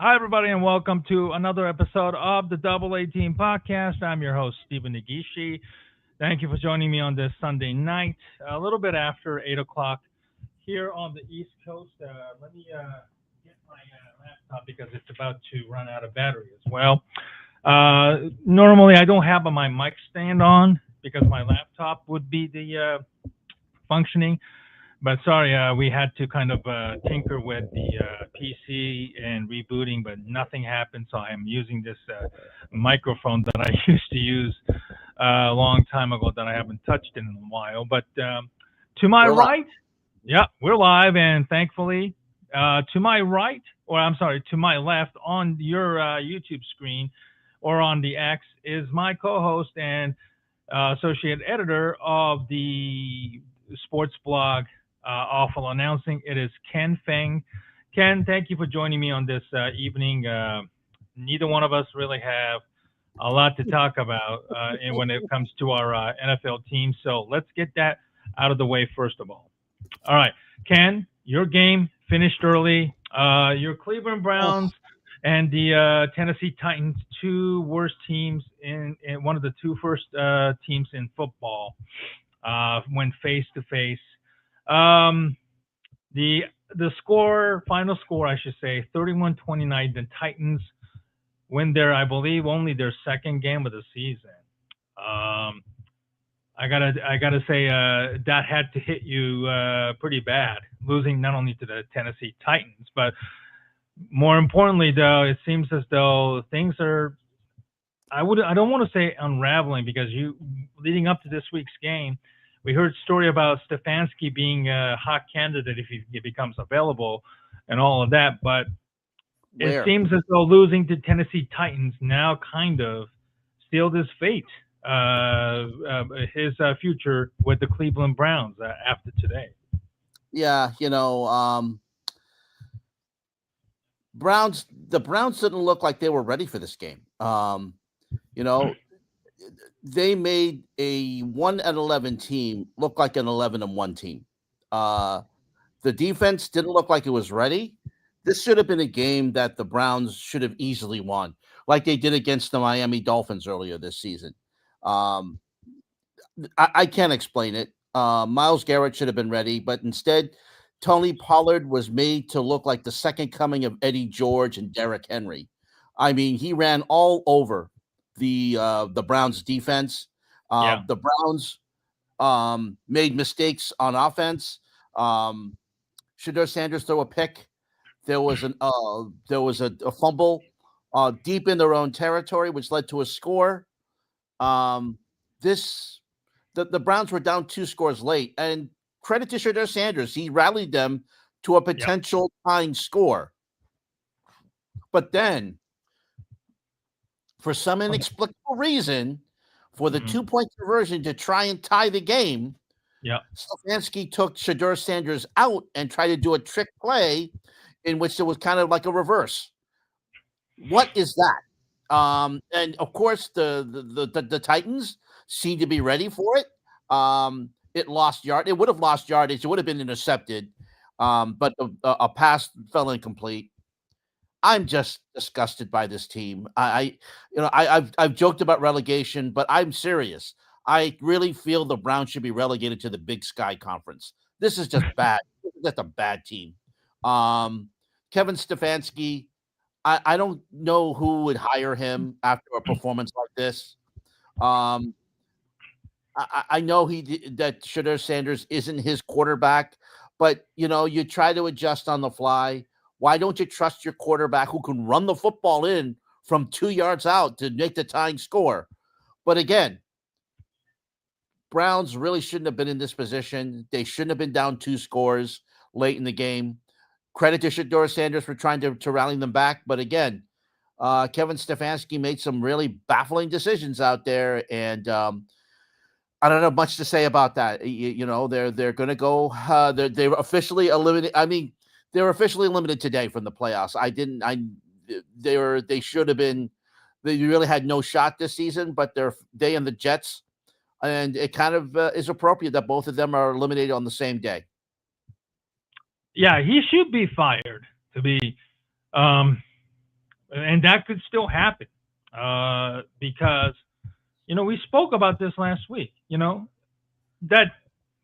Hi, everybody, and welcome to another episode of the Double A Team Podcast. I'm your host, Steven Negishi. Thank you for joining me on this Sunday night, a little bit after 8 o'clock here on the East Coast. Let me get my laptop because it's about to run out of battery as well. Normally, I don't have my mic stand on because my laptop would be the functioning. But sorry, we had to kind of tinker with the PC and rebooting, but nothing happened. So I'm using this microphone that I used to use a long time ago that I haven't touched in a while. But to my We're live. right, yeah, we're live, and thankfully, to my right, or I'm sorry, to my left on your YouTube screen or on the X is my co-host and associate editor of the sports blog Awful Announcing. It is Ken Fang. Ken, thank you for joining me on this evening. Neither one of us really have a lot to talk about and when it comes to our NFL team. So let's get that out of the way first of all. All right, Ken, your game finished early. Your Cleveland Browns and the Tennessee Titans, two worst teams in one of the two first teams in football, went face to face. The final score, I should say, 31-29. The Titans win I believe, only their second game of the season. I gotta say that had to hit you pretty bad, losing not only to the Tennessee Titans, but more importantly, though, it seems as though things are. I don't want to say unraveling because leading up to this week's game, we heard a story about Stefanski being a hot candidate if he becomes available, and all of that. But it seems as though losing to Tennessee Titans now kind of sealed his fate, his future with the Cleveland Browns after today. Yeah, the Browns didn't look like they were ready for this game. You know, they made a 1-11 team look like an 11-1 team. The defense didn't look like it was ready. This should have been a game that the Browns should have easily won, like they did against the Miami Dolphins earlier this season. I can't explain it. Myles Garrett should have been ready, but instead, Tony Pollard was made to look like the second coming of Eddie George and Derrick Henry. I mean, he ran all over the Browns defense. The Browns made mistakes on offense. Shedeur Sanders threw a pick. There was a fumble deep in their own territory, which led to a score. The Browns were down 2 scores late, and credit to Shedeur Sanders, he rallied them to a potential tying score. But then, for some inexplicable reason, for the 2-point conversion to try and tie the game, Stefanski took Shedeur Sanders out and tried to do a trick play in which it was kind of like a reverse. What is that? And of course, the Titans seemed to be ready for it. It lost yard. It would have lost yardage. It would have been intercepted, but a pass fell incomplete. I'm just disgusted by this team. I've joked about relegation, but I'm serious. I really feel the Browns should be relegated to the Big Sky Conference. This is just bad. That's a bad team. Kevin Stefanski, I don't know who would hire him after a performance like this. I know that Shedeur Sanders isn't his quarterback, but you try to adjust on the fly. Why don't you trust your quarterback who can run the football in from 2 yards out to make the tying score? But again, Browns really shouldn't have been in this position. They shouldn't have been down 2 scores late in the game. Credit to Shedeur Sanders for trying to rally them back. But again, Kevin Stefanski made some really baffling decisions out there, and I don't know much to say about that. They're going to go. They're officially eliminated. I mean, they were officially eliminated today from the playoffs. They should have been. They really had no shot this season, but they and the Jets, and it kind of is appropriate that both of them are eliminated on the same day. Yeah, he should be fired. To be and that could still happen because we spoke about this last week. That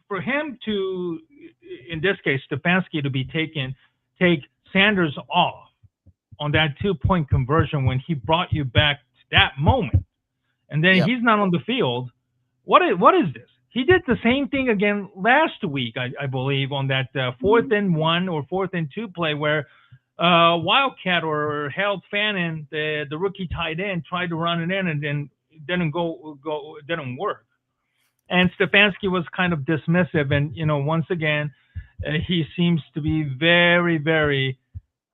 for him to, in this case, Stefanski to take Sanders off on that 2-point conversion when he brought you back to that moment, and then he's not on the field. What is this? He did the same thing again last week, I believe, on that 4th and 1 or 4th and 2 play where Wildcat or Harold Fannin, the rookie tight end, tried to run it in and then didn't work. And Stefanski was kind of dismissive, and once again, he seems to be very, very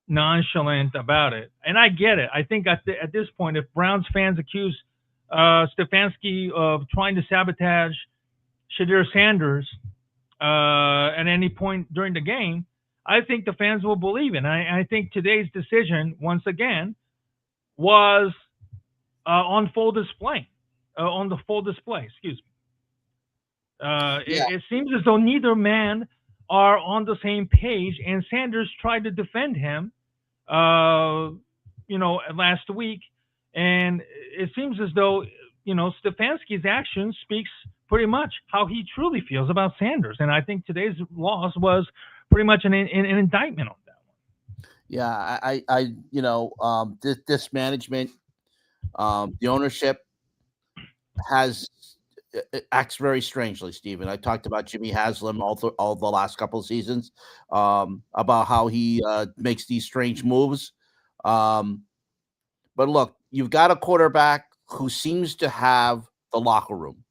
nonchalant about it. And I get it. I think at this point, if Browns fans accuse Stefanski of trying to sabotage Shedeur Sanders at any point during the game, I think the fans will believe it. And I think today's decision, once again, was on full display. Excuse me. It seems as though neither man are on the same page, and Sanders tried to defend him, last week, and it seems as though Stefanski's action speaks pretty much how he truly feels about Sanders, and I think today's loss was pretty much an indictment on that one. Yeah, this management, the ownership acts very strangely, Steven. I talked about Jimmy Haslam all the last couple of seasons, about how he makes these strange moves. But look, you've got a quarterback who seems to have the locker room.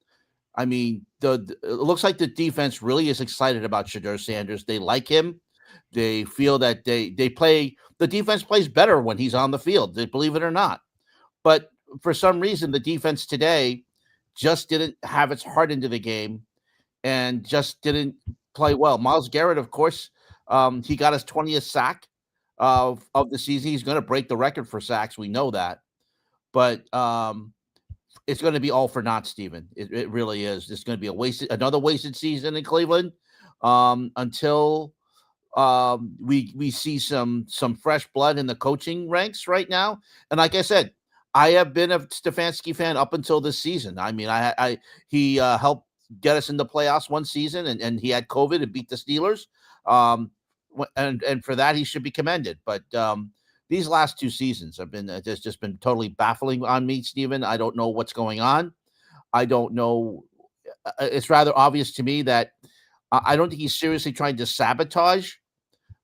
I mean, it looks like the defense really is excited about Shedeur Sanders. They like him. They feel that the defense plays better when he's on the field, believe it or not. But for some reason, the defense today just didn't have its heart into the game and just didn't play well. Myles Garrett, of course, he got his 20th sack of the season. He's going to break the record for sacks. We know that. But it's going to be all for naught, Steven. It really is. It's going to be another wasted season in Cleveland until we see some fresh blood in the coaching ranks right now. And like I said, I have been a Stefanski fan up until this season. I mean, he helped get us in the playoffs one season, and he had COVID and beat the Steelers. And for that, he should be commended. But these last 2 seasons have been just been totally baffling on me, Steven. I don't know what's going on. I don't know. It's rather obvious to me that I don't think he's seriously trying to sabotage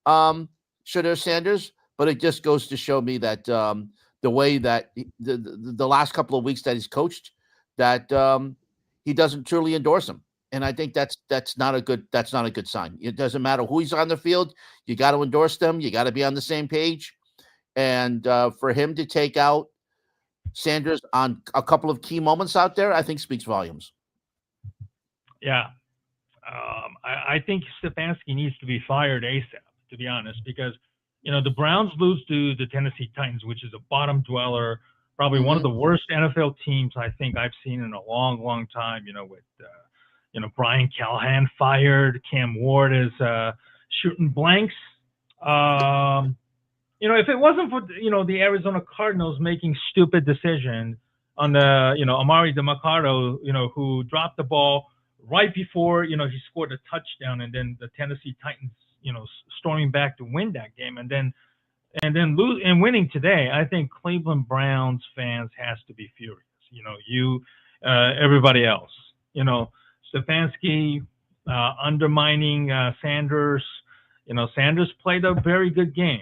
Shedeur Sanders, but it just goes to show me that the way that the last couple of weeks that he's coached, that he doesn't truly endorse him. And I think that's not a good sign. It doesn't matter who he's on the field. You got to endorse them. You got to be on the same page. And for him to take out Sanders on a couple of key moments out there, I think speaks volumes. Yeah. I think Stefanski needs to be fired ASAP, to be honest, because the Browns lose to the Tennessee Titans, which is a bottom dweller, probably one of the worst NFL teams I think I've seen in a long, long time. With Brian Callahan fired, Cam Ward is shooting blanks. If it wasn't for the Arizona Cardinals making stupid decision on the Amari DeMarcado, who dropped the ball right before he scored a touchdown, and then the Tennessee Titans storming back to win that game, and then winning today, I think Cleveland Browns fans has to be furious. Everybody else, Stefanski undermining Sanders. Sanders played a very good game.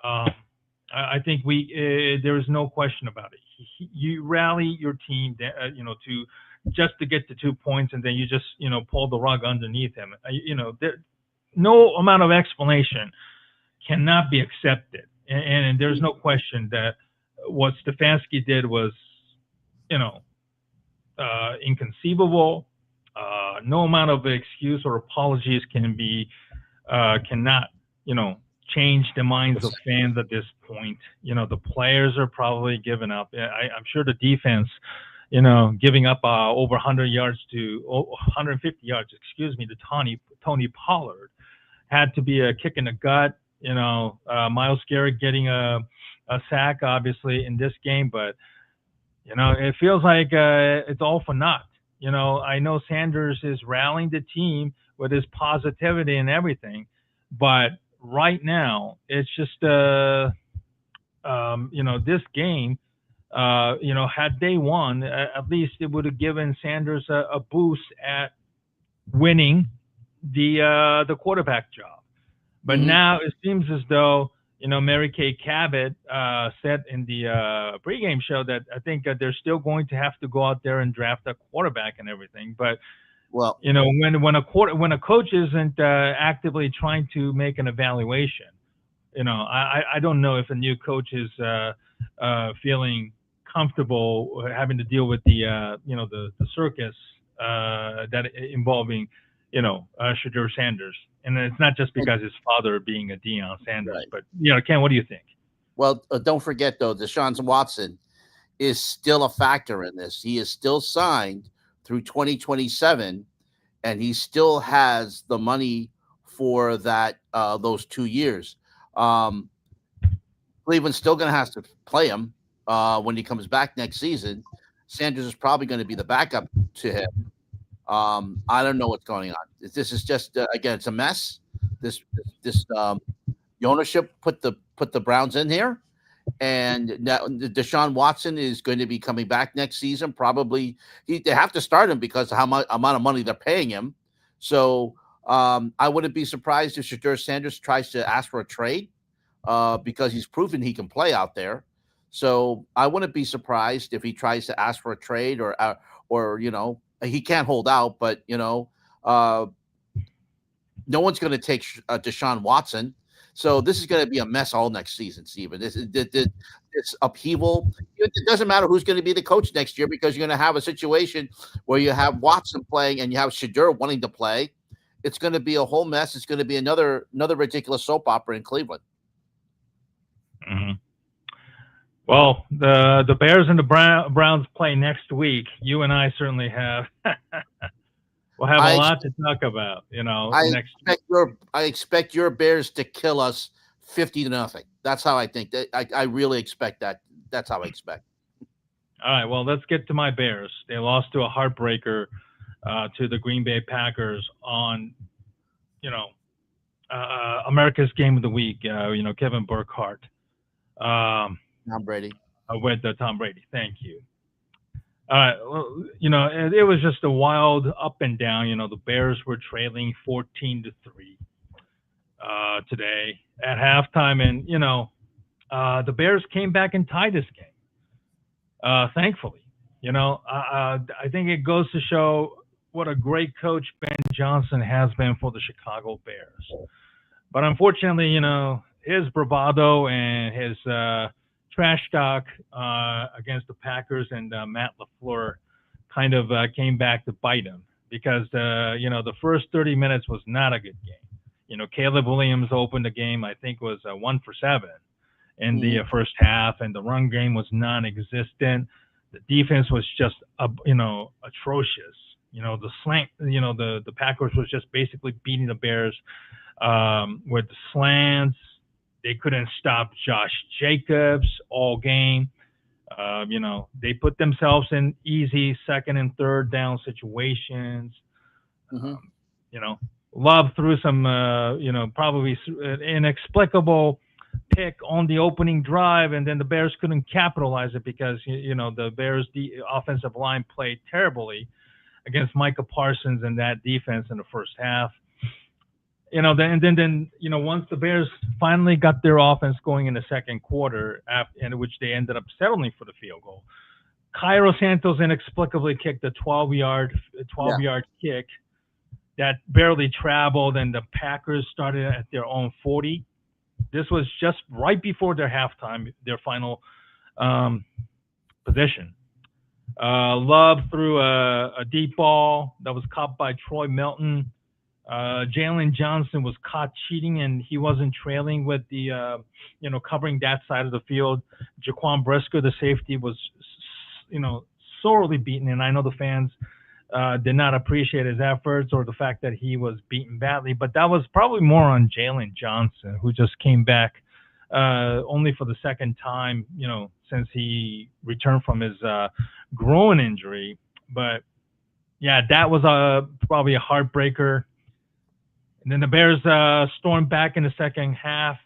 I think there is no question about it. You rally your team, to get to 2 points, and then you just pull the rug underneath him. No amount of explanation cannot be accepted, and there's no question that what Stefanski did was, inconceivable. No amount of excuse or apologies cannot change the minds of fans at this point. The players are probably giving up. I'm sure the defense, giving up over 150 yards, to Tony Pollard had to be a kick in the gut. Myles Garrett getting a a sack, obviously, in this game, but it feels like it's all for naught. I know Sanders is rallying the team with his positivity and everything, but right now it's just this game. Had they won, at least it would have given Sanders a boost at winning the quarterback job. But now it seems as though Mary Kay Cabot said in the pregame show that I think they're still going to have to go out there and draft a quarterback and everything. But well, when a coach isn't actively trying to make an evaluation, I don't know if a new coach is feeling comfortable having to deal with the circus that involving Shadur Sanders. And it's not just because his father being a Deion Sanders, right. But Ken, what do you think? Well, don't forget though, Deshaun Watson is still a factor in this. He is still signed through 2027, and he still has the money for that those 2 years. Cleveland's still going to have to play him when he comes back next season. Sanders is probably going to be the backup to him. I don't know what's going on. This is just again, it's a mess. The ownership put the Browns in here, and now Deshaun Watson is going to be coming back next season. Probably they have to start him because of how much amount of money they're paying him. So I wouldn't be surprised if Shadur Sanders tries to ask for a trade because he's proven he can play out there. So I wouldn't be surprised if he tries to ask for a trade or he can't hold out, but no one's going to take Deshaun Watson. So this is going to be a mess all next season, Steven. This upheaval. It doesn't matter who's going to be the coach next year because you're going to have a situation where you have Watson playing and you have Shadur wanting to play. It's going to be a whole mess. It's going to be another ridiculous soap opera in Cleveland. Mm-hmm. Well, the Bears and the Browns play next week. You and I certainly have we'll have a lot to talk about. I expect your Bears to kill us 50-0. That's how I think. I really expect that. That's how I expect. All right. Well, let's get to my Bears. They lost to a heartbreaker to the Green Bay Packers on America's Game of the Week. Kevin Burkhardt. Tom Brady. With Tom Brady. Thank you. Well, it was just a wild up and down. The Bears were trailing 14-3 today at halftime, and the Bears came back and tied this game. Thankfully, I think it goes to show what a great coach Ben Johnson has been for the Chicago Bears. But unfortunately, his bravado and his trash talk against the Packers and Matt LaFleur kind of came back to bite him because, the first 30 minutes was not a good game. Caleb Williams opened the game, I think, was 1 for 7 in the first half, and the run game was non-existent. The defense was just, atrocious. The slant, the Packers was just basically beating the Bears with the slants. They couldn't stop Josh Jacobs all game. They put themselves in easy second and third down situations. Love threw some, probably inexplicable pick on the opening drive, and then the Bears couldn't capitalize it because, the Bears' offensive line played terribly against Micah Parsons and that defense in the first half. Then once the Bears finally got their offense going in the second quarter, in which they ended up settling for the field goal, Cairo Santos inexplicably kicked a 12-yard kick that barely traveled, and the Packers started at their own 40. This was just right before their halftime, their final position. Love threw a deep ball that was caught by Troy Melton. Jalen Johnson was caught cheating, and he wasn't trailing with the, covering that side of the field. Jaquan Brisker, the safety, was, sorely beaten, and I know the fans did not appreciate his efforts or the fact that he was beaten badly, but that was probably more on Jalen Johnson, who just came back only for the second time, since he returned from his groin injury. But yeah, that was probably a heartbreaker. And then the Bears stormed back in the second half,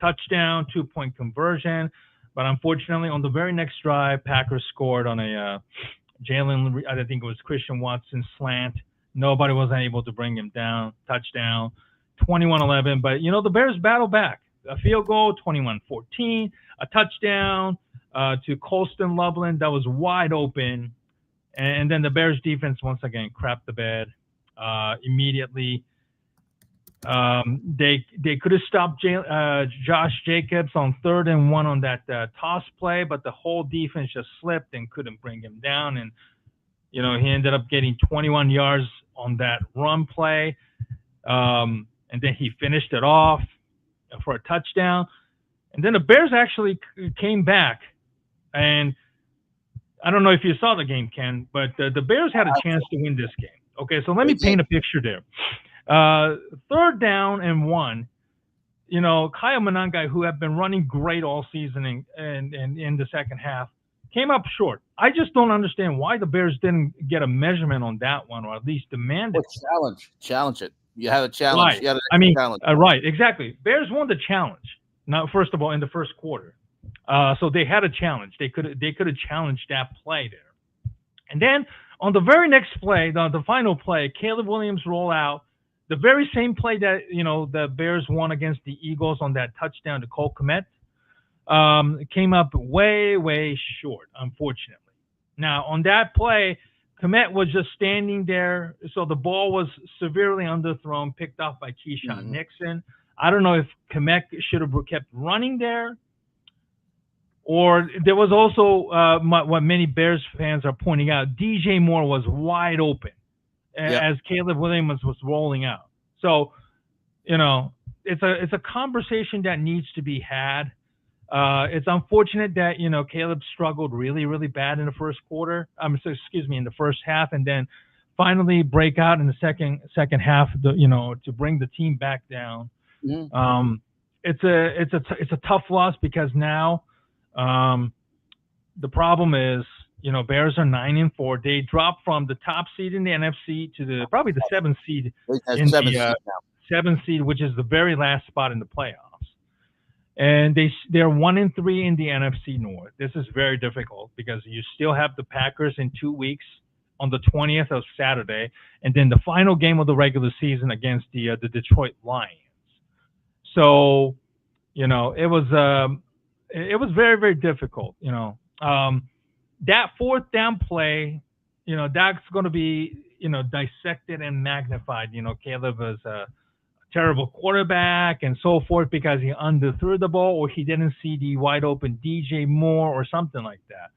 touchdown, 2-point conversion. But unfortunately, on the very next drive, Packers scored on a I think it was Christian Watson slant. Nobody was able to bring him down. Touchdown, 21-11. But, the Bears battled back. A field goal, 21-14. A touchdown to Colston Loveland that was wide open. And then the Bears defense once again crapped the bed immediately. They could have stopped Josh Jacobs on 3rd and 1 on that toss play, but the whole defense just slipped and couldn't bring him down. And he ended up getting 21 yards on that run play, and then he finished it off for a touchdown. And then the Bears actually came back, and I don't know if you saw the game, Ken, but the Bears had a chance to win this game. Okay, so let me paint a picture there. 3rd down and 1. Kyle Monangai, who had been running great all season and in the second half, came up short. I just don't understand why the Bears didn't get a measurement on that one, or at least demand it. Challenge it. You have a challenge. Right. Challenge. Right, exactly. Bears won the challenge. Now, first of all, in the first quarter, so they had a challenge. They could have challenged that play there. And then on the very next play, the final play, Caleb Williams roll out. The very same play that, the Bears won against the Eagles on that touchdown to Cole Kmet, came up way, way short, unfortunately. Now, on that play, Kmet was just standing there, so the ball was severely underthrown, picked off by Keyshawn Nixon. I don't know if Kmet should have kept running there, or there was also what many Bears fans are pointing out, DJ Moore was wide open as Caleb Williams was rolling out. So, it's a conversation that needs to be had. It's unfortunate that, Caleb struggled really, really bad in the first quarter. In the first half, and then finally break out in the second half, to bring the team back down. Mm-hmm. It's a tough loss because now the problem is, Bears are 9-4. They dropped from the top seed in the NFC to probably the 7th seed in the 7th seed, which is the very last spot in the playoffs. And they're 1-3 in the NFC North. This is very difficult because you still have the Packers in 2 weeks on the 20th of Saturday, and then the final game of the regular season against the Detroit Lions. So, it was very, very difficult. That 4th down play, that's going to be, dissected and magnified. Caleb was a terrible quarterback and so forth because he underthrew the ball, or he didn't see the wide open DJ Moore or something like that.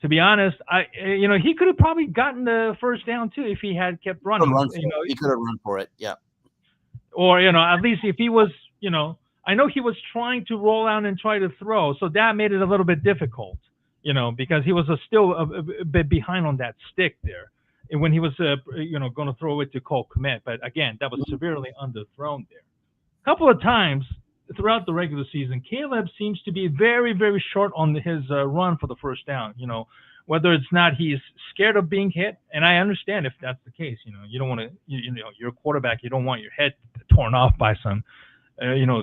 To be honest, he could have probably gotten the first down too if he had kept running. He could have run for it, yeah. Or at least if he was, I know he was trying to roll out and try to throw, so that made it a little bit difficult, because he was still a bit behind on that stick there when he was, going to throw it to Cole Kmet. But again, that was severely underthrown there. A couple of times throughout the regular season, Caleb seems to be very, very short on his run for the first down. Whether it's not he's scared of being hit, and I understand if that's the case. You don't want to, you're a quarterback, you don't want your head torn off by some,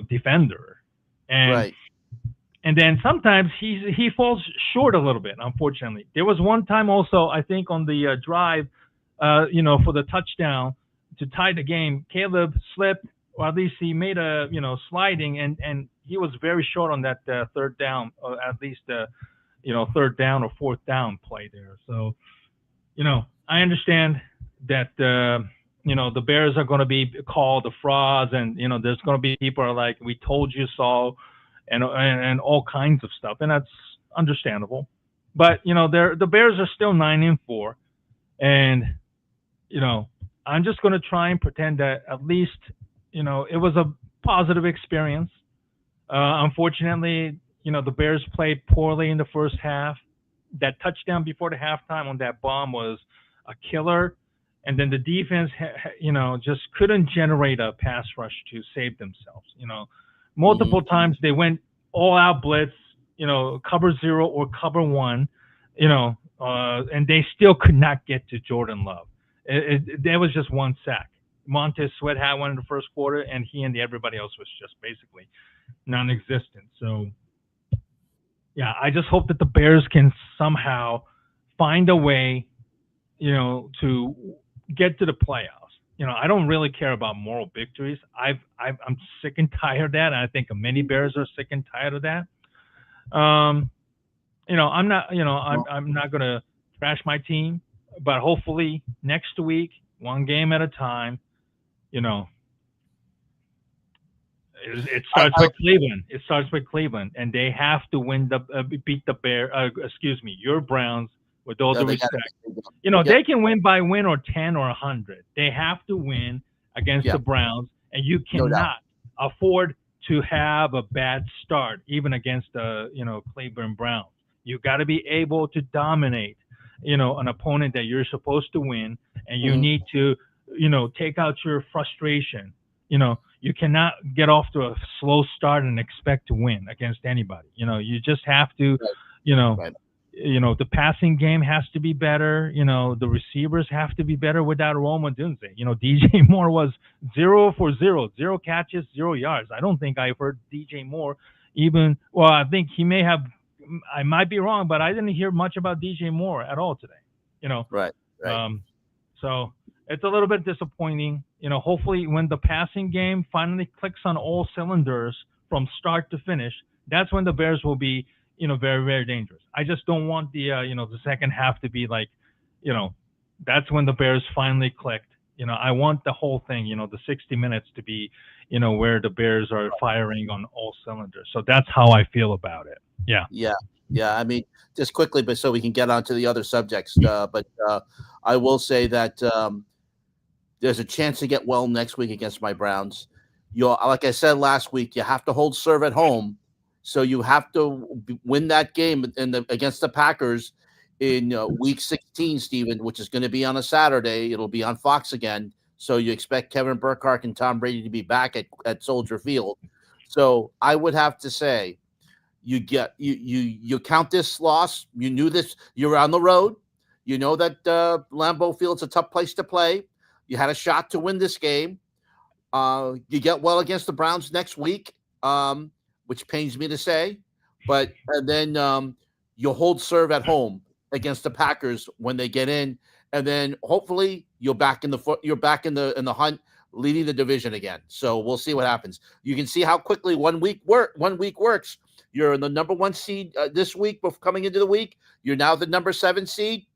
defender. And right. And then sometimes he falls short a little bit, unfortunately. There was one time also, I think, on the drive, for the touchdown to tie the game, Caleb slipped, or at least he made a, sliding, and he was very short on that 3rd down, or at least, 3rd down or 4th down play there. So, I understand that, the Bears are going to be called the frauds, and, there's going to be people are like, we told you so, and all kinds of stuff. And that's understandable. But, the Bears are still 9-4. And, I'm just going to try and pretend that at least, it was a positive experience. Unfortunately, the Bears played poorly in the first half. That touchdown before the halftime on that bomb was a killer. and then the defense, just couldn't generate a pass rush to save themselves. Multiple times they went all out blitz, cover zero or cover one, and they still could not get to Jordan Love. There was just one sack. Montez Sweat had one in the first quarter, and everybody else was just basically non-existent. So, yeah, I just hope that the Bears can somehow find a way, to get to the playoffs. I don't really care about moral victories. I'm sick and tired of that. And I think many Bears are sick and tired of that. I'm not gonna trash my team, but hopefully next week, one game at a time. It starts with Cleveland. It starts with Cleveland, and they have to beat the your Browns. With all due respect, they can win by win or 10 or 100. They have to win against the Browns, and you cannot afford to have a bad start, even against the Cleveland Browns. You got to be able to dominate, an opponent that you're supposed to win, and you need to, take out your frustration. You cannot get off to a slow start and expect to win against anybody. You just have to, the passing game has to be better. The receivers have to be better without Rome Odunze. DJ Moore was 0 for 0, 0 catches, 0 yards. I don't think I've heard DJ Moore I think he may have, I might be wrong, but I didn't hear much about DJ Moore at all today. Right. So it's a little bit disappointing. Hopefully when the passing game finally clicks on all cylinders from start to finish, that's when the Bears will be, very, very dangerous. I just don't want the second half to be like, that's when the Bears finally clicked. I want the whole thing, the 60 minutes to be, where the Bears are firing on all cylinders. So that's how I feel about it. Yeah. Yeah. I mean, just quickly, but so we can get on to the other subjects. But I will say that there's a chance to get well next week against my Browns. Like I said last week, you have to hold serve at home. So you have to win that game against the Packers in week 16, Steven, which is going to be on a Saturday. It'll be on Fox again. So you expect Kevin Burkhardt and Tom Brady to be back at Soldier Field. So I would have to say you count this loss. You knew this. You're on the road. You know that Lambeau Field's a tough place to play. You had a shot to win this game. You get well against the Browns next week. Which pains me to say, but and then you'll hold serve at home against the Packers when they get in, and then hopefully you're back in the hunt, leading the division again. So we'll see what happens. You can see how quickly 1 week works. You're in the number 1 seed this week, but coming into the week, you're now the number 7 seed.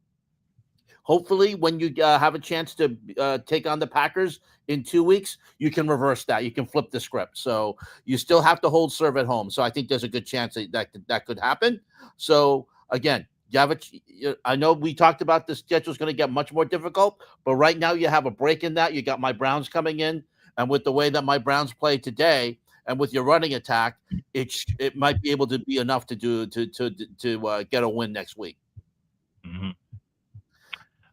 Hopefully, when you have a chance to take on the Packers in 2 weeks, you can reverse that. You can flip the script. So you still have to hold serve at home. So I think there's a good chance that could happen. So again, I know we talked about the schedule is going to get much more difficult, but right now you have a break in that. You got my Browns coming in, and with the way that my Browns played today, and with your running attack, it might be able to be enough to get a win next week. Mm-hmm.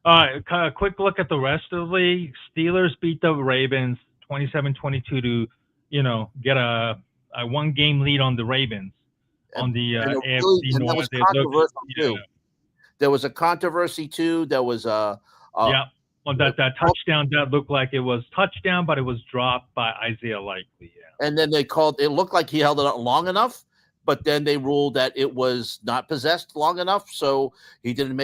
All right, a quick look at the rest of the league. Steelers beat the Ravens 27-22 to, get a 1-game lead on the Ravens on the AFC North. That was controversial too. There was a controversy too. There was on that touchdown that looked like it was touchdown, but it was dropped by Isaiah Likely. Yeah. And then it looked like he held it up long enough. But then they ruled that it was not possessed long enough, so he didn't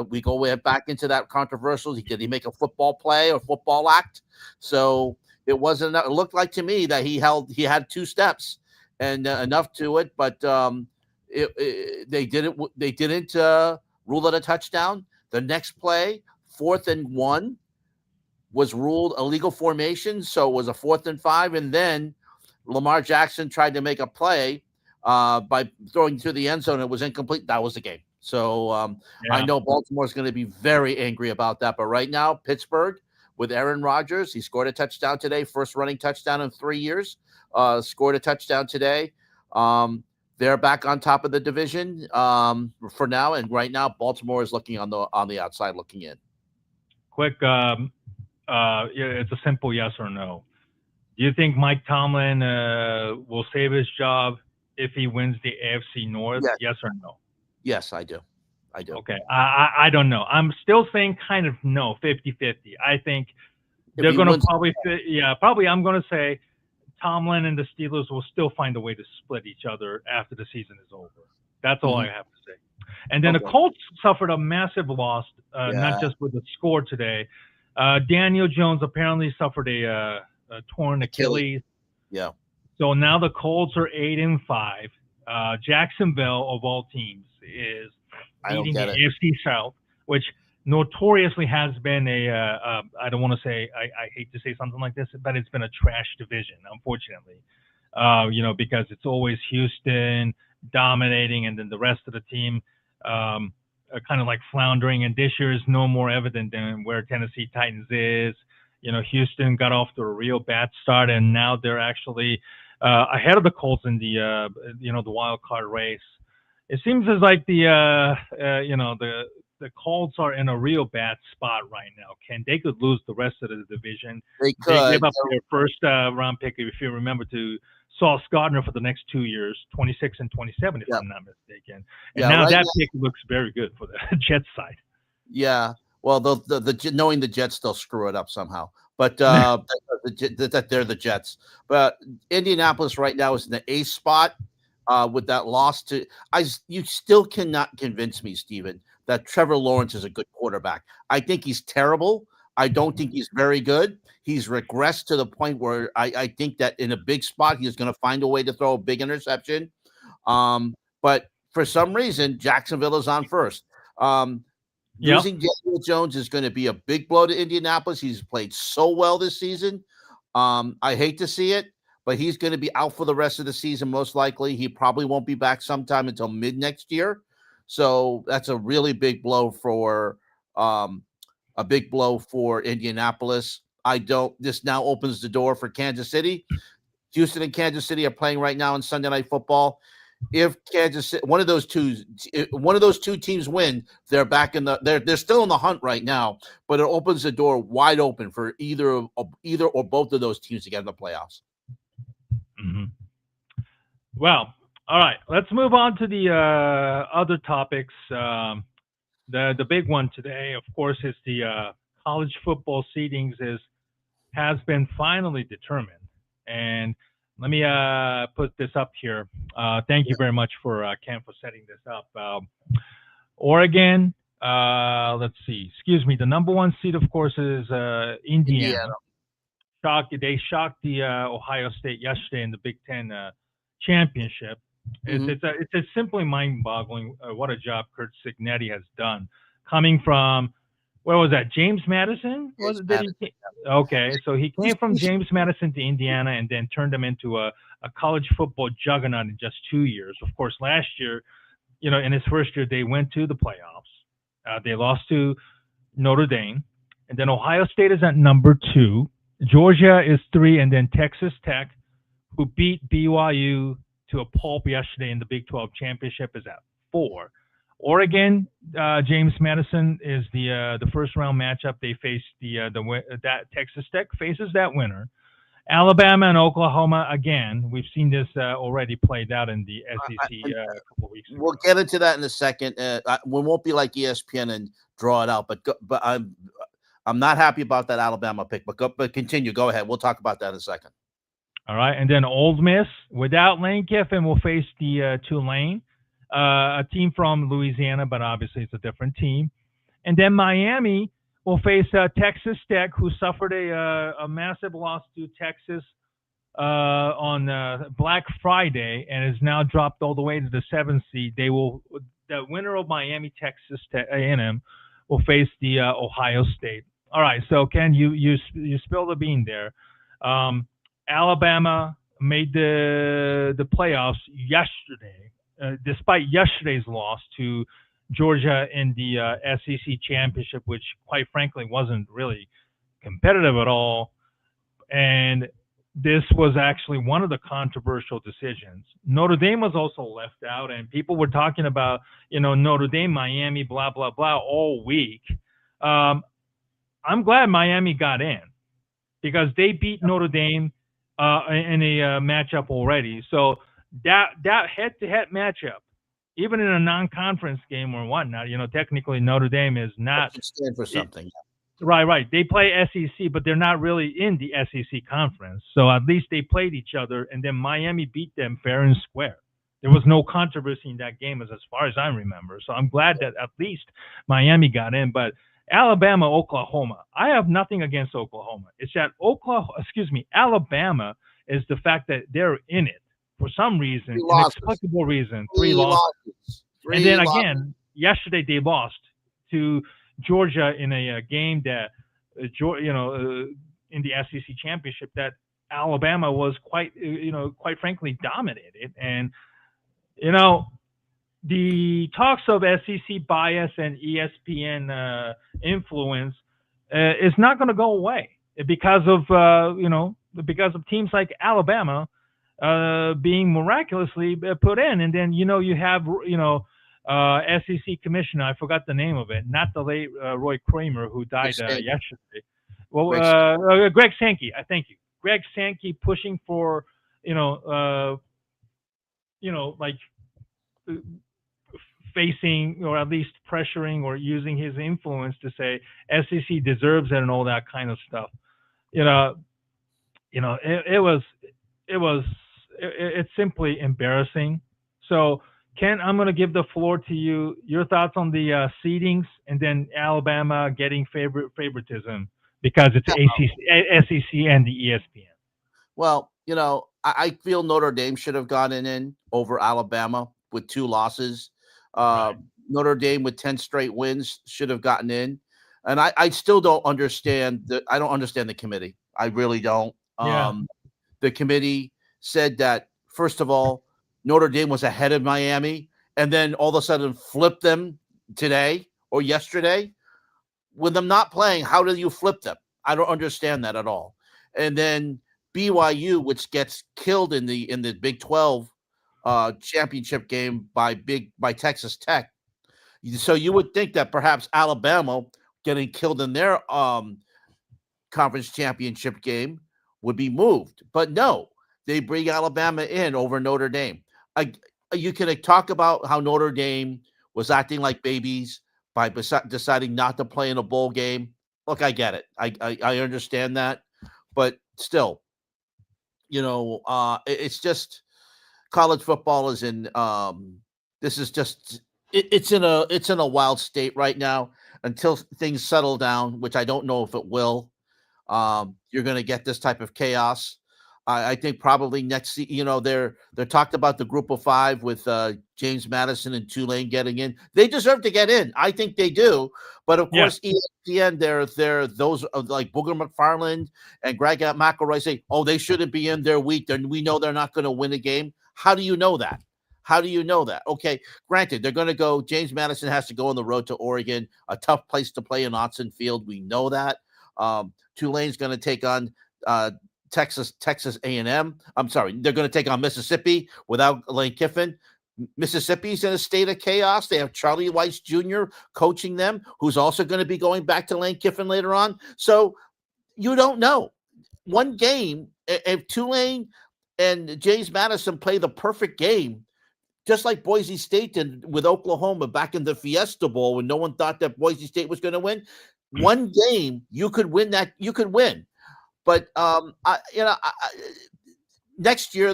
we go way back into that controversial. Did he make a football play or football act? So it wasn't. It looked like to me that he had 2 steps and enough to it, but they didn't rule it a touchdown. The next play, 4th and 1, was ruled illegal formation, so it was a 4th and 5, and then Lamar Jackson tried to make a play. By throwing to the end zone, it was incomplete. That was the game. So I know Baltimore's going to be very angry about that. But right now, Pittsburgh with Aaron Rodgers, he scored a touchdown today, first running touchdown in 3 years. Scored a touchdown today. They're back on top of the division for now, and right now, Baltimore is looking on the outside, looking in. quick. It's a simple yes or no. Do you think Mike Tomlin will save his job if he wins the AFC North? Yes. Yes or no? Yes, I do. Okay. I don't know. I'm still saying kind of no, 50-50. I think they're going to probably probably I'm going to say Tomlin and the Steelers will still find a way to split each other after the season is over. That's all I have to say. And then the Colts suffered a massive loss, not just with the score today. Daniel Jones apparently suffered a torn Achilles. Yeah. So now the Colts are 8-5. Jacksonville, of all teams, is leading the AFC South, which notoriously has been I don't want to say, I hate to say something like this, but it's been a trash division, unfortunately. Because it's always Houston dominating, and then the rest of the team kind of like floundering. And this year is no more evident than where Tennessee Titans is. Houston got off to a real bad start, and now they're actually ahead of the Colts in the the wild card race. It seems as like the Colts are in a real bad spot right now. They could lose the rest of the division. They gave up their first round pick, if you remember, to Sauce Gardner for the next 2 years, 26 and 27, if I'm not mistaken. And now that pick looks very good for the Jets side. Yeah. Well, the knowing the Jets, they'll screw it up somehow. But that they're the Jets. But Indianapolis right now is in the A spot with that loss to. You still cannot convince me, Steven, that Trevor Lawrence is a good quarterback. I think he's terrible. I don't think he's very good. He's regressed to the point where I think that in a big spot, he's going to find a way to throw a big interception. But for some reason, Jacksonville is on first. Losing Daniel Jones is going to be a big blow to Indianapolis. He's played so well this season. I hate to see it, but he's going to be out for the rest of the season, most likely. He probably won't be back sometime until mid next year. So that's a really big blow for Indianapolis. This now opens the door for Kansas City. Houston and Kansas City are playing right now in Sunday Night Football. If Kansas City, one of those two teams win, they're back they're still in the hunt right now, but it opens the door wide open for either or both of those teams to get in the playoffs. Mm-hmm. Well, all right, let's move on to the other topics. The big one today, of course, is the college football seedings has been finally determined. And let me put this up here. Thank you very much for Ken for setting this up. Oregon, let's see. Excuse me. The number one seed, of course, is Indiana. They shocked the Ohio State yesterday in the Big Ten championship. It's simply mind-boggling what a job Kurt Cignetti has done. Coming from, where was that? James Madison? Okay, so he came from James Madison to Indiana and then turned them into a college football juggernaut in just 2 years. Of course, last year, in his first year, they went to the playoffs. They lost to Notre Dame. And then Ohio State is at number 2. Georgia is 3. And then Texas Tech, who beat BYU to a pulp yesterday in the Big 12 championship, is at 4. Oregon, James Madison is the first round matchup. They face that Texas Tech faces that winner. Alabama and Oklahoma, again, we've seen this already played out in the SEC a couple of weeks ago. We'll get into that in a second. We won't be like ESPN and draw it out, but I'm not happy about that Alabama pick. But continue. Go ahead. We'll talk about that in a second. All right, and then Ole Miss without Lane Kiffin will face the Tulane. A team from Louisiana, but obviously it's a different team. And then Miami will face Texas Tech, who suffered a massive loss to Texas on Black Friday and is now dropped all the way to the 7th seed. The winner of Miami, Texas A&M, will face the Ohio State. All right, so Ken, you spilled the bean there. Alabama made the playoffs yesterday. Despite yesterday's loss to Georgia in the SEC championship, which quite frankly wasn't really competitive at all. And this was actually one of the controversial decisions. Notre Dame was also left out, and people were talking about, Notre Dame, Miami, blah, blah, blah, all week. I I'm glad Miami got in because they beat Notre Dame in a matchup already. So that head-to-head matchup, even in a non-conference game or whatnot, technically Notre Dame is not. Can stand for something. Right. They play SEC, but they're not really in the SEC conference. So at least they played each other, and then Miami beat them fair and square. There was no controversy in that game as far as I remember. So I'm glad that at least Miami got in. But Alabama, Oklahoma, I have nothing against Oklahoma. It's that Alabama is the fact that they're in it for some reason, inexplicable reason. Three losses. And then again, yesterday they lost to Georgia in a game that, in the SEC championship, that Alabama was quite frankly dominated. And, the talks of SEC bias and ESPN influence is not going to go away because of teams like Alabama being miraculously put in. And then, you have, SEC commissioner, I forgot the name of it, not the late Roy Kramer who died yesterday. Well, Greg Sankey, I thank you. Greg Sankey pushing for, facing or at least pressuring or using his influence to say SEC deserves it and all that kind of stuff. It's simply embarrassing. So, Ken, I'm going to give the floor to you. Your thoughts on the seedings and then Alabama getting favoritism because it's SEC and the ESPN. Well, I feel Notre Dame should have gotten in over Alabama with 2 losses. Right. Notre Dame with 10 straight wins should have gotten in. And I still don't understand I don't understand the committee. I really don't. Yeah. The committee said that, first of all, Notre Dame was ahead of Miami, and then all of a sudden flipped them today or yesterday. With them not playing, how do you flip them? I don't understand that at all. And then BYU, which gets killed in the Big 12 championship game by Texas Tech. So you would think that perhaps Alabama getting killed in their conference championship game would be moved. But no, they bring Alabama in over Notre Dame. You can talk about how Notre Dame was acting like babies by deciding not to play in a bowl game. Look, I get it. I understand that. But still, it's just college football is in this is just it's in a wild state right now until things settle down, which I don't know if it will. You're going to get this type of chaos. I think probably next, they're talked about the group of 5 with James Madison and Tulane getting in. They deserve to get in. I think they do. But of course, ESPN, they're those like Booger McFarland and Greg McElroy say, oh, they shouldn't be in. They're weak. Then we know they're not going to win a game. How do you know that? Okay, granted, they're going to go. James Madison has to go on the road to Oregon, a tough place to play in Autzen Field. We know that. Tulane's going to take on Texas A&M. I'm sorry, they're going to take on Mississippi without Lane Kiffin. Mississippi's in a state of chaos. They have Charlie Weiss Jr. coaching them, who's also going to be going back to Lane Kiffin later on. So you don't know. One game, if Tulane and James Madison play the perfect game, just like Boise State did with Oklahoma back in the Fiesta Bowl when no one thought that Boise State was going to win, one game you could win that. You could win. But next year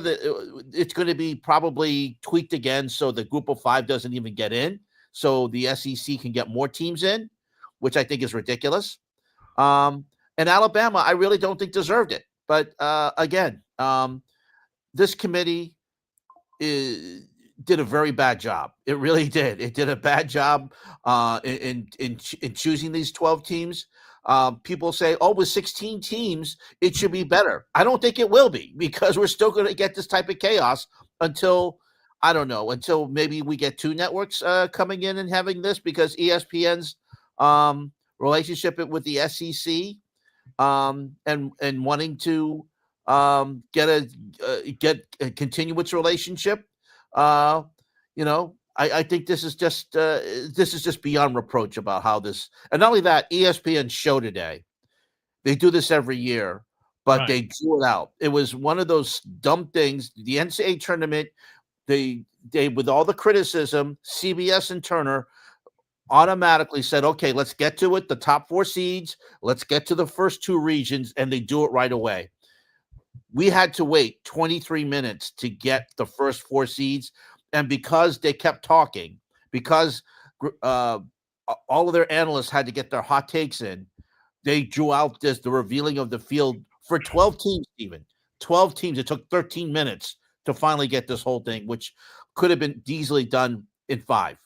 it's going to be probably tweaked again, so the group of 5 doesn't even get in, so the SEC can get more teams in, which I think is ridiculous. And Alabama, I really don't think deserved it. But again, this committee did a very bad job. It really did. It did a bad job in choosing these 12 teams. People say, oh, with 16 teams, it should be better. I don't think it will be, because we're still going to get this type of chaos until maybe we get 2 networks coming in and having this, because ESPN's relationship with the SEC and wanting to continue its relationship. I think this is just beyond reproach about how this, and not only that, ESPN's show today They do this every year, but Right. they drew it out. It was one of those dumb things. The NCAA tournament, they with all the criticism, CBS and Turner automatically said, okay, let's get to it. The top 4 seeds, let's get to the first 2 regions, and they do it right away. We had to wait 23 minutes to get the first 4 seeds. And because they kept talking, because all of their analysts had to get their hot takes in, they drew out the revealing of the field for 12 teams, Stephen. 12 teams. It took 13 minutes to finally get this whole thing, which could have been easily done in 5.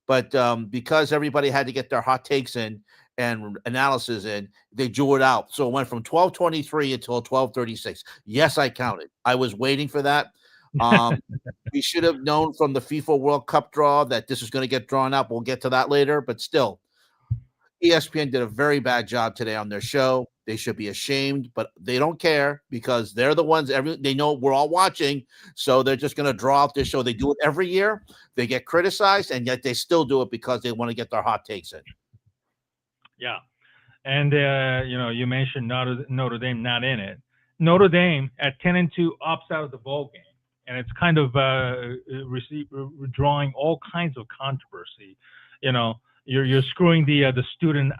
But because everybody had to get their hot takes in and analysis in, they drew it out. So it went from 12:23 until 12:36. Yes, I counted. I was waiting for that. We should have known from the FIFA World Cup draw that this was going to get drawn out. We'll get to that later, but still, ESPN did a very bad job today on their show. They should be ashamed, but they don't care because they're the ones. They know we're all watching, so they're just going to draw out their show. They do it every year. They get criticized, and yet they still do it because they want to get their hot takes in. Yeah, and you mentioned Notre Dame not in it. Notre Dame at 10-2 opts out of the bowl game, and it's kind of drawing all kinds of controversy. You're screwing the student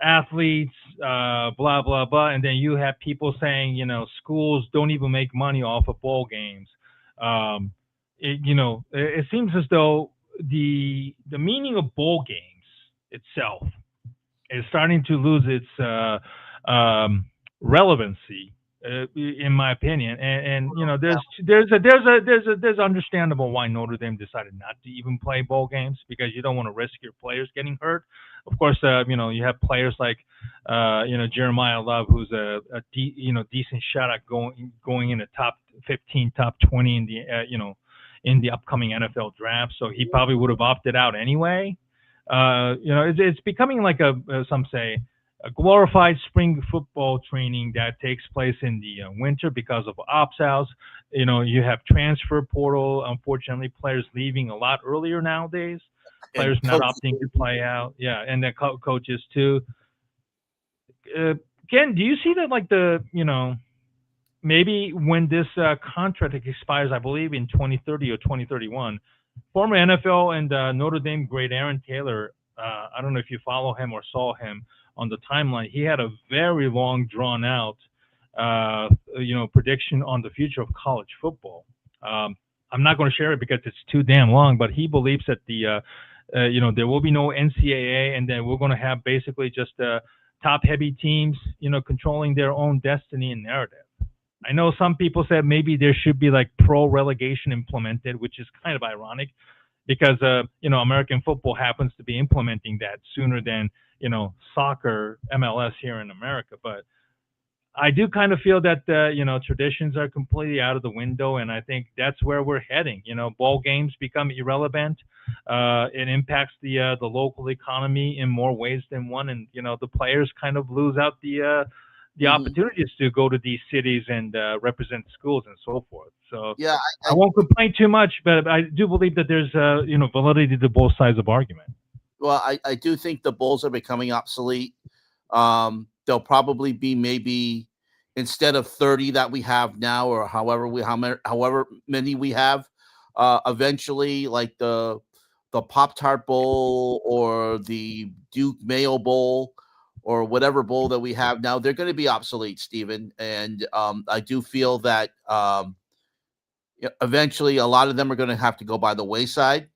athletes, blah blah blah, and then you have people saying schools don't even make money off of bowl games. It seems as though the meaning of bowl games itself is starting to lose its relevancy, in my opinion. And there's understandable why Notre Dame decided not to even play bowl games, because you don't want to risk your players getting hurt. Of course, you have players like Jeremiah Love, who's a decent shot at going in the top 15, top 20 in the in the upcoming NFL draft. So he probably would have opted out anyway. It's becoming like some say a glorified spring football training that takes place in the winter because of opt-outs. You have transfer portal. Unfortunately, players leaving a lot earlier nowadays. Players not opting to play out. Yeah, and the coaches too. Ken, do you see that maybe when this contract expires, I believe in 2030 or 2031, former NFL and Notre Dame great Aaron Taylor, I don't know if you follow him or saw him on the timeline. He had a very long, drawn out, prediction on the future of college football. I'm not going to share it because it's too damn long, but he believes that there will be no NCAA, and then we're going to have basically just top-heavy teams, controlling their own destiny and narrative. I know some people said maybe there should be like pro relegation implemented, which is kind of ironic because, American football happens to be implementing that sooner than, soccer, MLS here in America. But I do kind of feel that, traditions are completely out of the window. And I think that's where we're heading. Bowl games become irrelevant. It impacts the local economy in more ways than one. And, the players kind of lose out the opportunities to go to these cities and represent schools and so forth. So yeah, I won't complain too much, but I do believe that there's validity to both sides of argument. Well, I do think the bowls are becoming obsolete. They'll probably be maybe instead of 30 that we have now, or however many we have, eventually like the Pop-Tart Bowl or the Duke Mayo Bowl or whatever bowl that we have now, they're going to be obsolete, Stephen. And I do feel that eventually a lot of them are going to have to go by the wayside.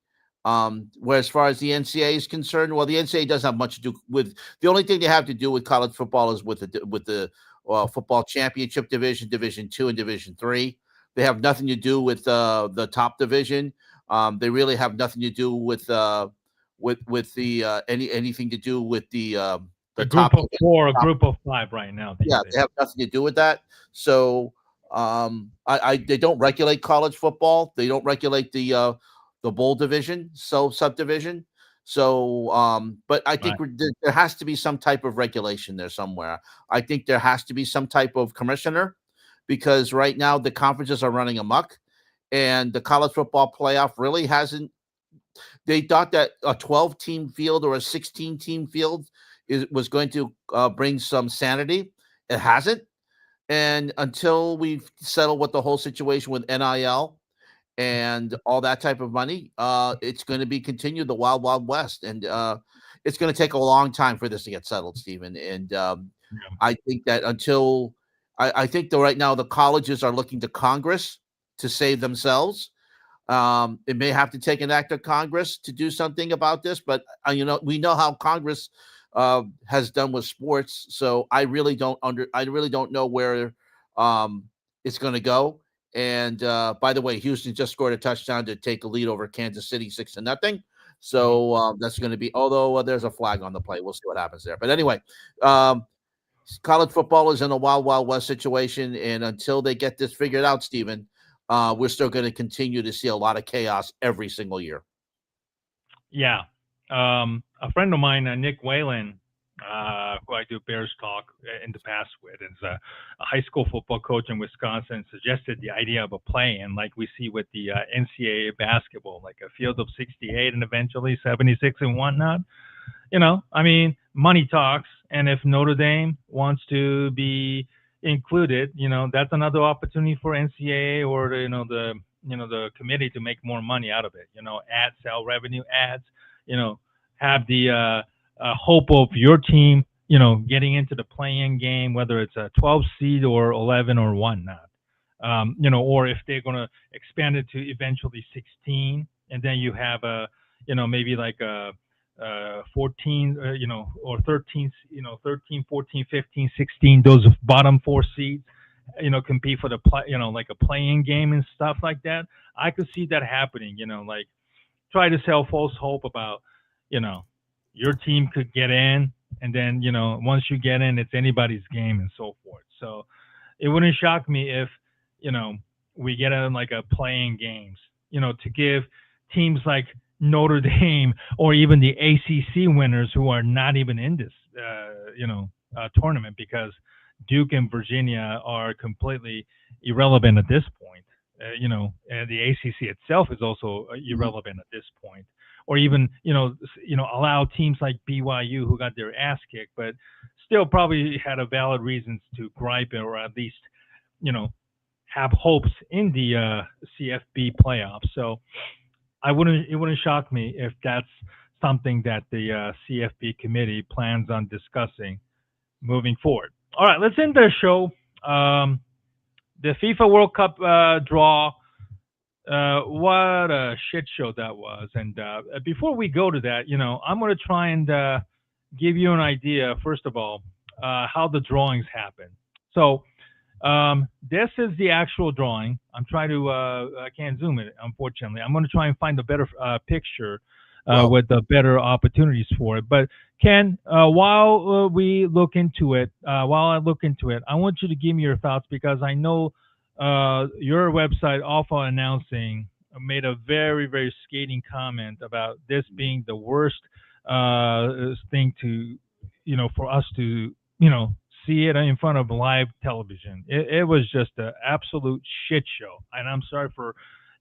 Where as far as the NCAA is concerned, well, the NCAA doesn't have much to do with. The only thing they have to do with college football is with the football championship division, Division II and Division III. They have nothing to do with the top division. They really have nothing to do with anything to do with the group top of 4, a group of 5 right now. Yeah, they have nothing to do with that. So they don't regulate college football. They don't regulate the bowl division, so subdivision. So, but I think there has to be some type of regulation there somewhere. I think there has to be some type of commissioner, because right now the conferences are running amok, and the college football playoff really hasn't. They thought that a 12-team field or a 16-team field was going to bring some sanity. It hasn't. And until we've settled what the whole situation with NIL and all that type of money, it's going to be continued the wild, wild west. And it's going to take a long time for this to get settled, Stephen. And I think that until I think that right now the colleges are looking to Congress to save themselves. It may have to take an act of Congress to do something about this, but we know how Congress has done with sports. So I really don't know where it's going to go. And by the way, Houston just scored a touchdown to take the lead over Kansas City 6-0. So that's going to be, although there's a flag on the play. We'll see what happens there. But anyway, college football is in a wild, wild west situation. And until they get this figured out, Stephen, we're still going to continue to see a lot of chaos every single year. Yeah. A friend of mine, Nick Whalen, who I do Bears Talk in the past with, is a high school football coach in Wisconsin, suggested the idea of a play-in like we see with the NCAA basketball, like a field of 68 and eventually 76 and whatnot. I mean, money talks, and if Notre Dame wants to be included, that's another opportunity for NCAA or the committee to make more money out of it. Ad sell revenue, ads. Have the hope of your team, getting into the play-in game, whether it's a 12 seed or 11 or whatnot. Or if they're going to expand it to eventually 16, and then you have maybe like a 14, or 13, 13, 14, 15, 16, those bottom four seeds, compete for the play, like a play-in game and stuff like that. I could see that happening, like try to sell false hope about, your team could get in, and then, once you get in, it's anybody's game and so forth. So it wouldn't shock me if, we get in like a play-in games, to give teams like Notre Dame or even the ACC winners who are not even in this, tournament, because Duke and Virginia are completely irrelevant at this point. And the ACC itself is also irrelevant at this point. Or even, allow teams like BYU who got their ass kicked, but still probably had a valid reasons to gripe or at least, have hopes in the CFB playoffs. So it wouldn't shock me if that's something that the CFB committee plans on discussing moving forward. All right, let's end the show. The FIFA World Cup draw. What a shit show that was. And before we go to that, I'm going to try and give you an idea, first of all, how the drawings happen. So this is the actual drawing. I'm trying to, I can't zoom it, unfortunately. I'm going to try and find a better picture with the better opportunities for it. But Ken, while I look into it, I want you to give me your thoughts, because I know your website, Alpha Announcing, made a very, very scathing comment about this being the worst thing to, for us to, see it in front of live television. It was just an absolute shit show. And I'm sorry for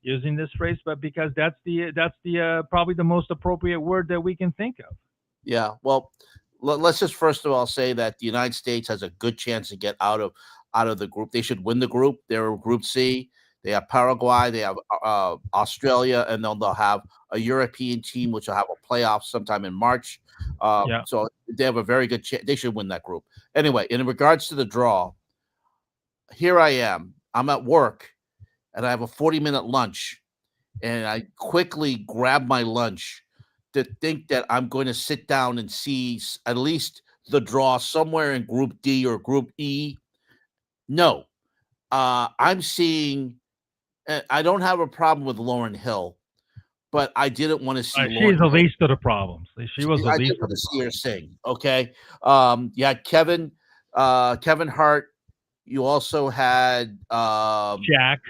using this phrase, but because that's the probably the most appropriate word that we can think of. Yeah. Well, let's just first of all say that the United States has a good chance to get out of the group. They should win the group. They're Group C. They have Paraguay. They have Australia, and then they'll have a European team, which will have a playoff sometime in March. So they have a very good chance. They should win that group. Anyway, in regards to the draw, here I am. I'm at work, and I have a 40-minute lunch, and I quickly grab my lunch to think that I'm going to sit down and see at least the draw somewhere in Group D or Group E. No, I'm seeing. I don't have a problem with Lauren Hill, but I didn't want to see. She's the least of the problems. She was the least of the see her sing. Okay, you had Kevin Hart. You also had Jack.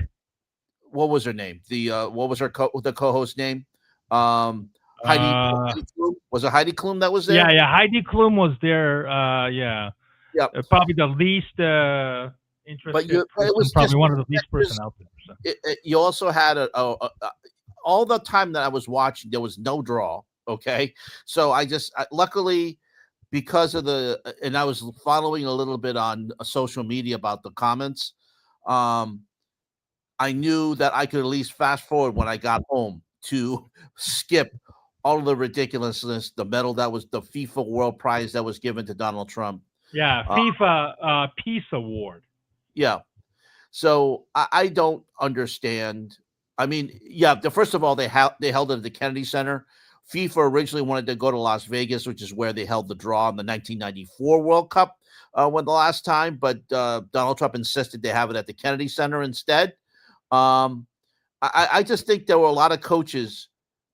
What was her name? What was her the co-host name? Heidi Klum? Was it Heidi Klum that was there? Yeah. Heidi Klum was there. Yeah. Probably the least interested. But it was probably one of the least person out there. So. You also had all the time that I was watching, there was no draw. Okay, so I luckily, because of and I was following a little bit on social media about the comments. I knew that I could at least fast forward when I got home to skip all of the ridiculousness, the medal that was the FIFA World Prize that was given to Donald Trump. Yeah, FIFA Peace Award. Yeah. So I don't understand. I mean, yeah, first of all, they held it at the Kennedy Center. FIFA originally wanted to go to Las Vegas, which is where they held the draw in the 1994 World Cup when the last time, but Donald Trump insisted they have it at the Kennedy Center instead. Um, I just think there were a lot of coaches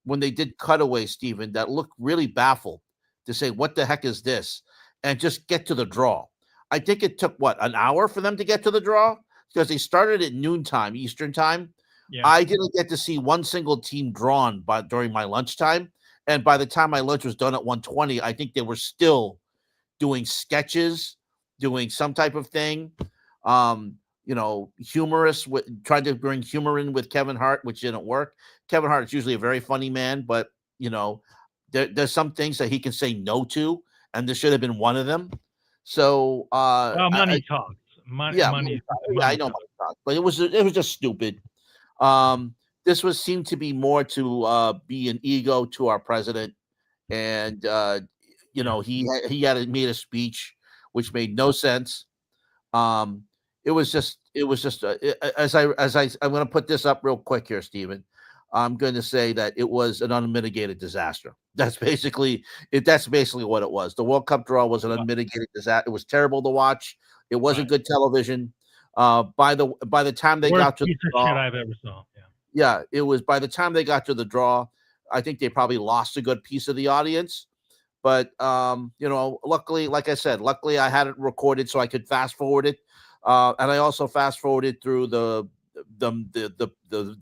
when they did cutaway, Stephen, that looked really baffled to say, what the heck is this? And just get to the draw. I think it took, an hour for them to get to the draw? Because they started at noontime, Eastern time. Yeah. I didn't get to see one single team drawn during my lunchtime. And by the time my lunch was done at 1:20, I think they were still doing sketches, doing some type of thing. Humorous, tried to bring humor in with Kevin Hart, which didn't work. Kevin Hart is usually a very funny man, but there's some things that he can say no to, and this should have been one of them. So money talks. Money I know money talks, but it was just stupid. This seemed to be more to be an ego to our president, and he had made a speech which made no sense. It was just I'm going to put this up real quick here, Stephen. I'm going to say that it was an unmitigated disaster. That's basically it. That's basically what it was. The World Cup draw was an unmitigated disaster. It was terrible to watch. It wasn't good television. By the time they got to the draw, shit I've ever saw. Yeah, it was by the time they got to the draw, I think they probably lost a good piece of the audience. But luckily, like I said, I had it recorded so I could fast forward it. And I also fast forwarded through the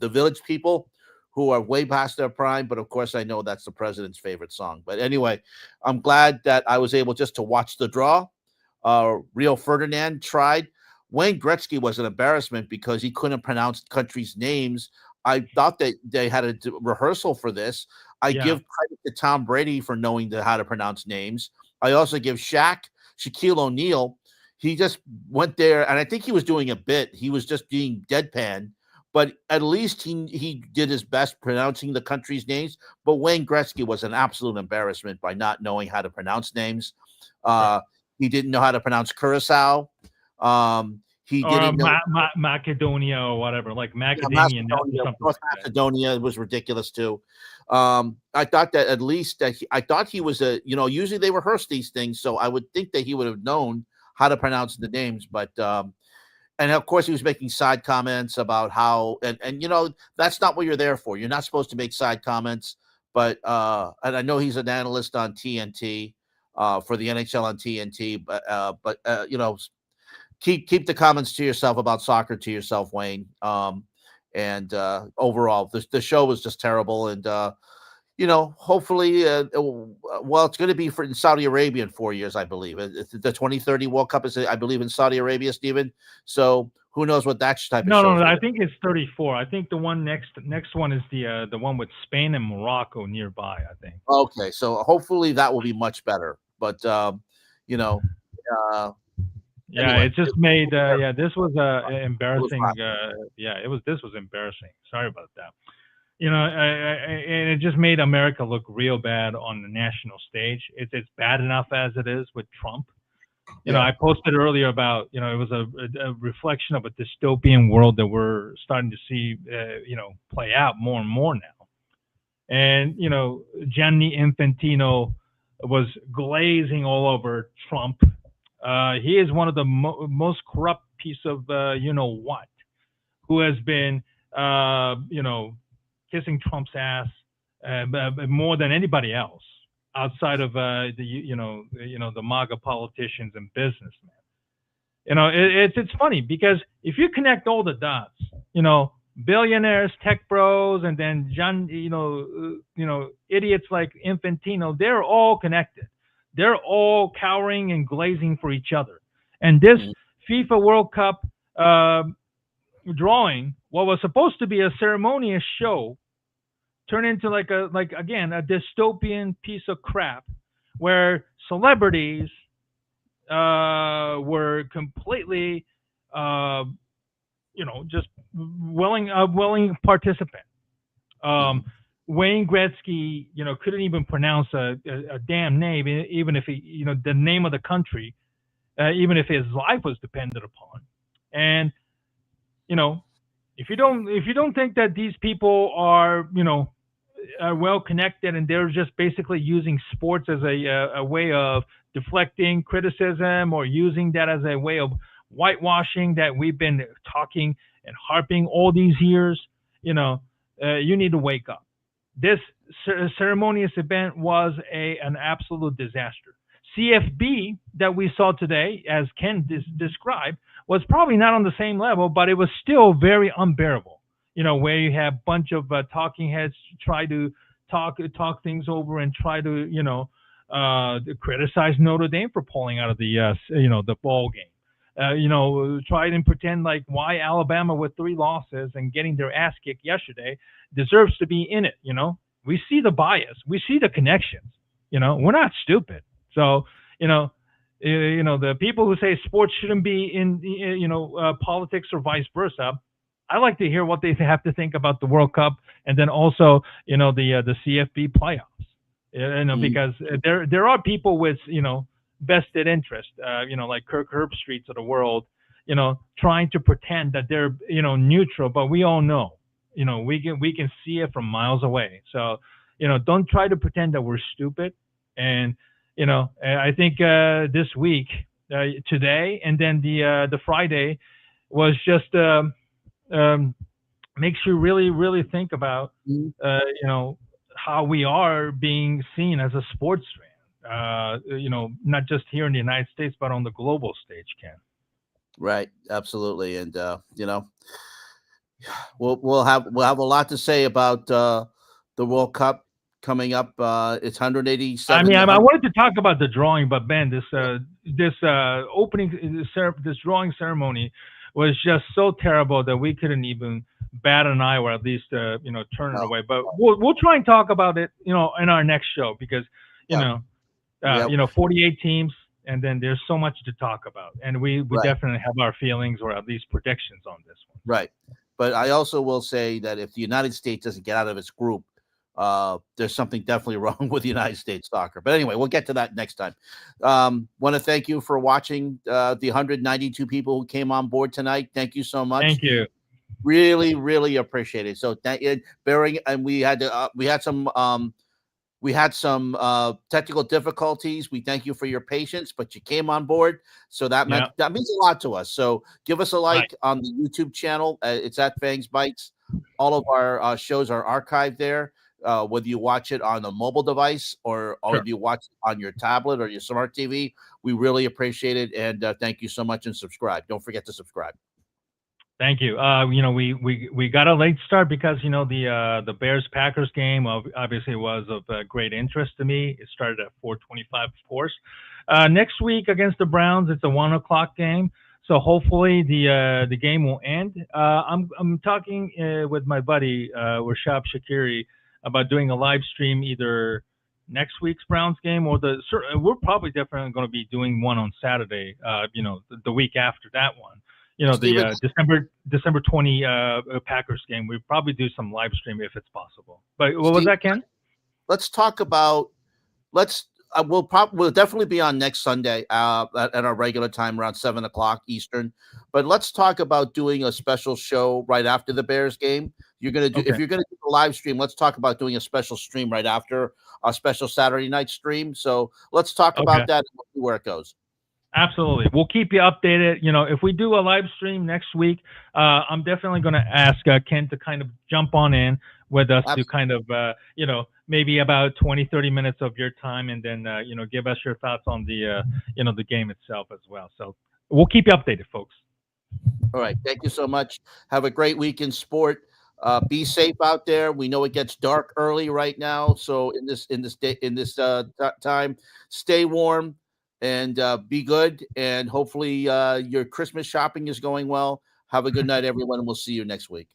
Village People, who are way past their prime. But of course, I know that's the president's favorite song. But anyway, I'm glad that I was able just to watch the draw. Rio Ferdinand tried. Wayne Gretzky was an embarrassment because he couldn't pronounce countries' names. I thought that they had a rehearsal for this. I give credit to Tom Brady for knowing how to pronounce names. I also give Shaquille O'Neal. He just went there, and I think he was doing a bit. He was just being deadpan, but at least he did his best pronouncing the country's names. But Wayne Gretzky was an absolute embarrassment by not knowing how to pronounce names. He didn't know how to pronounce Curacao. He didn't know Macedonia or whatever, like Macadamia. North Macedonia was ridiculous too. I thought that at least I thought he was usually they rehearse these things, so I would think that he would have known how to pronounce the names, but and of course he was making side comments about how and that's not what you're there for. You're not supposed to make side comments, but and I know he's an analyst on TNT for the NHL on TNT, but keep the comments to yourself about soccer to yourself, Wayne. And overall, the show was just terrible, and hopefully, it's going to be in Saudi Arabia in 4 years, I believe. The 2030 World Cup is, I believe, in Saudi Arabia, Stephen. So who knows what that type of show No, I think it's 34. I think the one next one is the one with Spain and Morocco nearby, I think. Okay, so hopefully that will be much better. But anyway. It just made this was embarrassing. This was embarrassing. Sorry about that. And it just made America look real bad on the national stage. It's bad enough as it is with Trump. I posted earlier about, it was a reflection of a dystopian world that we're starting to see, play out more and more now. And, Gianni Infantino was glazing all over Trump. He is one of the most corrupt piece of, what, who has been, kissing Trump's ass more than anybody else outside of the MAGA politicians and businessmen. It's funny because if you connect all the dots, billionaires, tech bros, and then idiots like Infantino, they're all connected. They're all cowering and glazing for each other. And this FIFA World Cup drawing, what was supposed to be a ceremonious show, turned into a dystopian piece of crap where celebrities were completely, just willing participant. Wayne Gretzky, couldn't even pronounce a damn name, even if he, the name of the country, even if his life was dependent upon. And if you don't think that these people are, are well connected and they're just basically using sports as a way of deflecting criticism or using that as a way of whitewashing that we've been talking and harping all these years, you need to wake up. This ceremonious event was an absolute disaster. CFB that we saw today, as Ken described, was probably not on the same level, but it was still very unbearable. Where you have a bunch of talking heads try to talk things over and try to, criticize Notre Dame for pulling out of the ball game. Try and pretend like why Alabama with 3 losses and getting their ass kicked yesterday deserves to be in it. We see the bias, we see the connections. We're not stupid. So, the people who say sports shouldn't be in, politics or vice versa, I like to hear what they have to think about the World Cup and then also, the CFB playoffs. Because there are people with, vested interest, like Kirk Herbstreits of the world, trying to pretend that they're, neutral, but we all know, we can see it from miles away. So, don't try to pretend that we're stupid. And, I think this week, today, and then the Friday was just makes you really, really think about, how we are being seen as a sports fan. Not just here in the United States, but on the global stage, Ken. Right, absolutely, and we'll have a lot to say about the World Cup coming up. It's 187. I mean, I wanted to talk about the drawing, but Ben, this drawing ceremony was just so terrible that we couldn't even bat an eye or at least turn it away. But we'll try and talk about it, in our next show because 48 teams, and then there's so much to talk about, and we definitely have our feelings or at least predictions on this one. Right, but I also will say that if the United States doesn't get out of its group, there's something definitely wrong with the United States soccer. But anyway, we'll get to that next time. Want to thank you for watching the 192 people who came on board tonight. Thank you so much. Thank you. Really, really appreciate it. So bearing, and we had some technical difficulties. We thank you for your patience, but you came on board, so that means a lot to us. So give us a like on the YouTube channel. It's at Fangs Bites. All of our shows are archived there. Whether you watch it on a mobile device or if you watch it on your tablet or your smart TV, we really appreciate it. And thank you so much, and subscribe. Don't forget to subscribe. Thank you. We got a late start because, the Bears-Packers game obviously was of great interest to me. It started at 4:25, of course. Next week against the Browns, it's a 1 o'clock game. So hopefully the game will end. I'm talking with my buddy, Rashab Shakiri, about doing a live stream either next week's Browns game or we're probably definitely going to be doing one on Saturday, the week after that one. The December 20 Packers game. We'll probably do some live stream if it's possible. But what was that, Ken? Let's talk about we'll definitely be on next Sunday at our regular time around 7 o'clock Eastern. But let's talk about doing a special show right after the Bears game. If you're gonna do a live stream, let's talk about doing a special stream right after our special Saturday night stream. So let's talk about that and we'll see where it goes. Absolutely. We'll keep you updated. If we do a live stream next week, I'm definitely going to ask Ken to kind of jump on in with us to kind of, maybe about 20, 30 minutes of your time and then, give us your thoughts on the, the game itself as well. So we'll keep you updated, folks. All right. Thank you so much. Have a great week in sport. Be safe out there. We know it gets dark early right now. So in this time, stay warm. And be good, and hopefully your Christmas shopping is going well. Have a good night, everyone, and we'll see you next week.